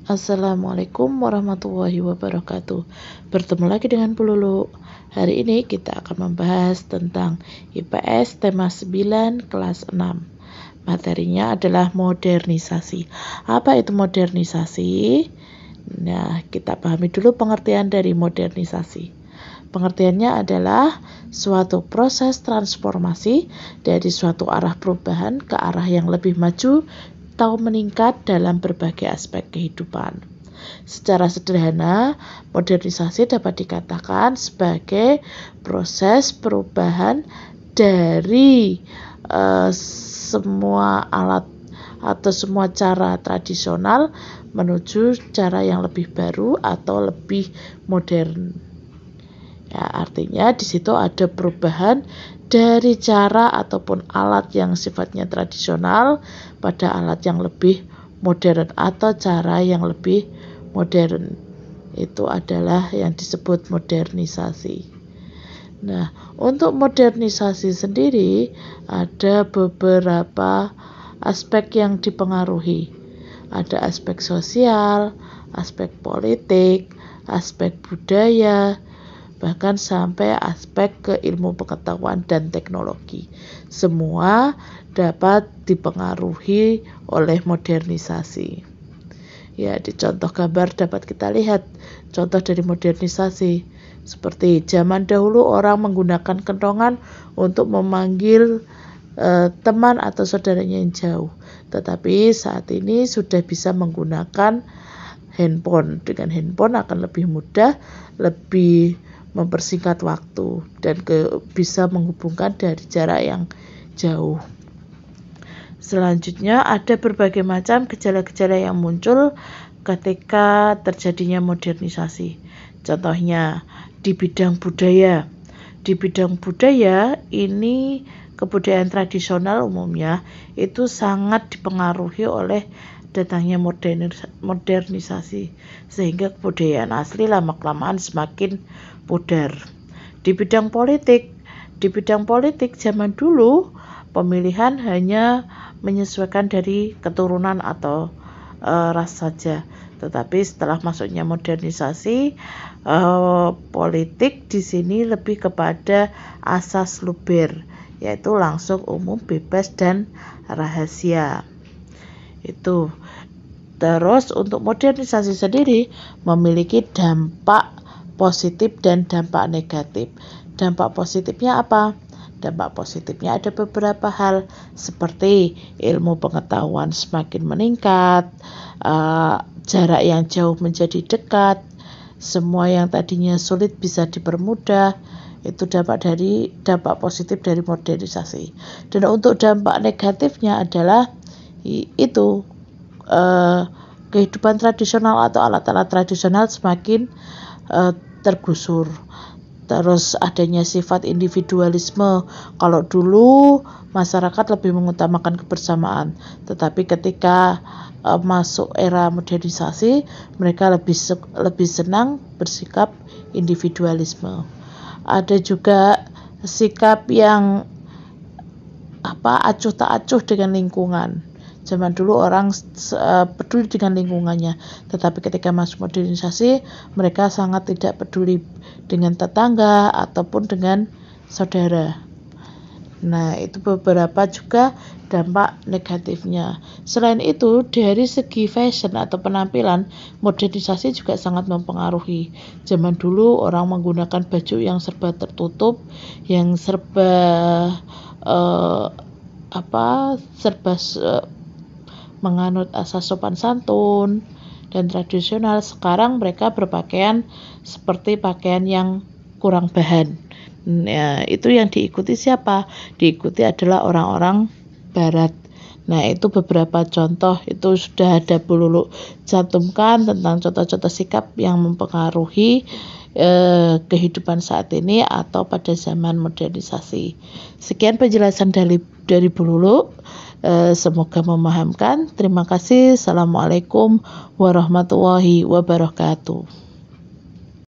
Assalamualaikum warahmatullahi wabarakatuh. Bertemu lagi dengan Bu Lulu. Hari ini kita akan membahas tentang IPS tema 9 kelas 6. Materinya adalah modernisasi. Apa itu modernisasi? Nah, kita pahami dulu pengertian dari modernisasi. Pengertiannya adalah suatu proses transformasi dari suatu arah perubahan ke arah yang lebih maju atau meningkat dalam berbagai aspek kehidupan. Secara sederhana, modernisasi dapat dikatakan sebagai proses perubahan dari semua alat atau semua cara tradisional menuju cara yang lebih baru atau lebih modern. Ya, artinya di situ ada perubahan dari cara ataupun alat yang sifatnya tradisional pada alat yang lebih modern atau cara yang lebih modern. Itu adalah yang disebut modernisasi. Nah, untuk modernisasi sendiri ada beberapa aspek yang dipengaruhi. Ada aspek sosial, aspek politik, aspek budaya, bahkan sampai aspek ke ilmu pengetahuan dan teknologi. Semua dapat dipengaruhi oleh modernisasi. Ya, di contoh gambar dapat kita lihat contoh dari modernisasi. Seperti zaman dahulu orang menggunakan kentongan untuk memanggil teman atau saudaranya yang jauh. Tetapi saat ini sudah bisa menggunakan handphone. Dengan handphone akan lebih mudah, lebih mempersingkat waktu dan bisa menghubungkan dari jarak yang jauh. Selanjutnya ada berbagai macam gejala-gejala yang muncul ketika terjadinya modernisasi. Contohnya di bidang budaya. Di bidang budaya ini kebudayaan tradisional umumnya itu sangat dipengaruhi oleh datangnya modernisasi, sehingga kebudayaan asli lama-kelamaan semakin pudar. Di bidang politik zaman dulu pemilihan hanya menyesuaikan dari keturunan atau ras saja. Tetapi setelah masuknya modernisasi, politik di sini lebih kepada asas luber, yaitu langsung, umum, bebas, dan rahasia. Itu. Terus untuk modernisasi sendiri memiliki dampak positif dan dampak negatif. Dampak positifnya apa? Dampak positifnya ada beberapa hal seperti ilmu pengetahuan semakin meningkat, jarak yang jauh menjadi dekat, semua yang tadinya sulit bisa dipermudah. Itu dampak positif dari modernisasi. Dan untuk dampak negatifnya adalah itu kehidupan tradisional atau alat-alat tradisional semakin tergusur. Terus adanya sifat individualisme. Kalau dulu masyarakat lebih mengutamakan kebersamaan, tetapi ketika masuk era modernisasi, mereka lebih senang bersikap individualisme. Ada juga sikap yang acuh tak acuh dengan lingkungan. Zaman dulu orang peduli dengan lingkungannya, tetapi ketika masuk modernisasi, mereka sangat tidak peduli dengan tetangga ataupun dengan saudara. Nah, itu beberapa juga dampak negatifnya. Selain itu, dari segi fashion atau penampilan, modernisasi juga sangat mempengaruhi. Zaman dulu orang menggunakan baju yang serba tertutup, yang serba menganut asas sopan santun dan tradisional. Sekarang mereka berpakaian seperti pakaian yang kurang bahan. Nah, itu yang diikuti siapa? Diikuti adalah orang-orang barat. Nah, itu beberapa contoh, itu sudah ada Bu Lulu cantumkan tentang contoh-contoh sikap yang mempengaruhi kehidupan saat ini atau pada zaman modernisasi. Sekian penjelasan dari Bu Lulu. Semoga memahamkan. Terima kasih. Assalamualaikum warahmatullahi wabarakatuh.